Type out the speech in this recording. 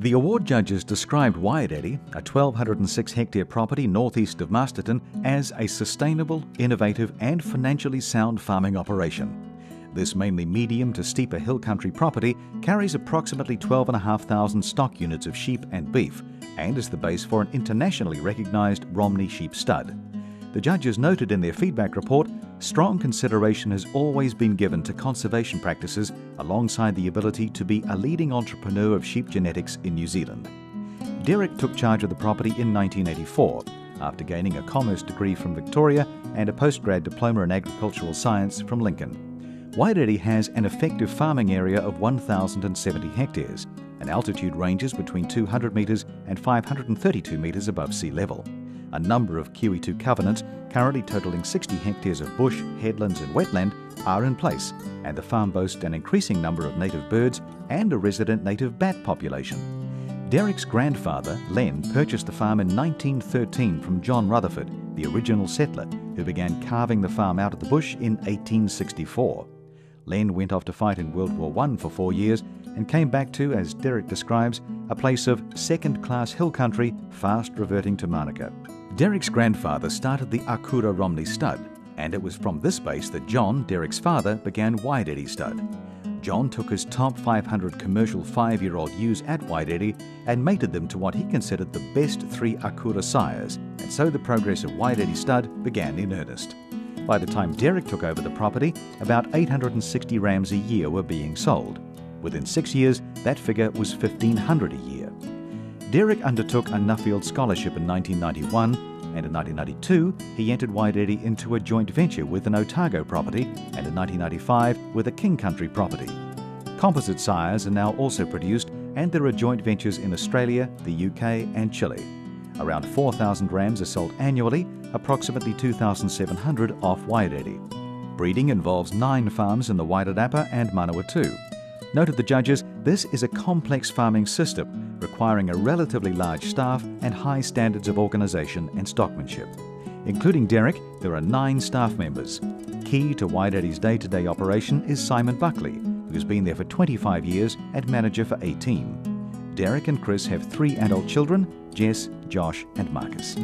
The award judges described Wairededi, a 1,206 hectare property northeast of Masterton, as a sustainable, innovative and financially sound farming operation. This mainly medium to steeper hill country property carries approximately 12,500 stock units of sheep and beef and is the base for an internationally recognised Romney sheep stud. The judges noted in their feedback report, strong consideration has always been given to conservation practices alongside the ability to be a leading entrepreneur of sheep genetics in New Zealand. Derek took charge of the property in 1984 after gaining a commerce degree from Victoria and a postgrad diploma in agricultural science from Lincoln. Wairededi has an effective farming area of 1,070 hectares and altitude ranges between 200 metres and 532 metres above sea level. A number of QE2 covenants, currently totalling 60 hectares of bush, headlands and wetland, are in place, and the farm boasts an increasing number of native birds and a resident native bat population. Derek's grandfather, Len, purchased the farm in 1913 from John Rutherford, the original settler, who began carving the farm out of the bush in 1864. Len went off to fight in World War I for 4 years and came back to, as Derek describes, a place of second-class hill country, fast reverting to Manukau. Derek's grandfather started the Akura Romney stud, and it was from this base that John, Derek's father, began Wairededi stud. John took his top 500 commercial 5-year-old ewes at Wairededi and mated them to what he considered the best 3 Akura sires, and so the progress of Wairededi stud began in earnest. By the time Derek took over the property, about 860 rams a year were being sold. Within 6 years, that figure was 1,500 a year. Derek undertook a Nuffield Scholarship in 1991, and in 1992 he entered Wairededi into a joint venture with an Otago property, and in 1995 with a King Country property. Composite sires are now also produced, and there are joint ventures in Australia, the UK and Chile. Around 4,000 rams are sold annually, approximately 2,700 off Wairededi. Breeding involves 9 farms in the Wairarapa and Manawatu. Noted the judges, this is a complex farming system requiring a relatively large staff and high standards of organisation and stockmanship. Including Derek, there are 9 staff members. Key to Wairededi's day-to-day operation is Simon Buckley, who's been there for 25 years and manager for 18. Derek and Chris have 3 adult children, Jess, Josh and Marcus.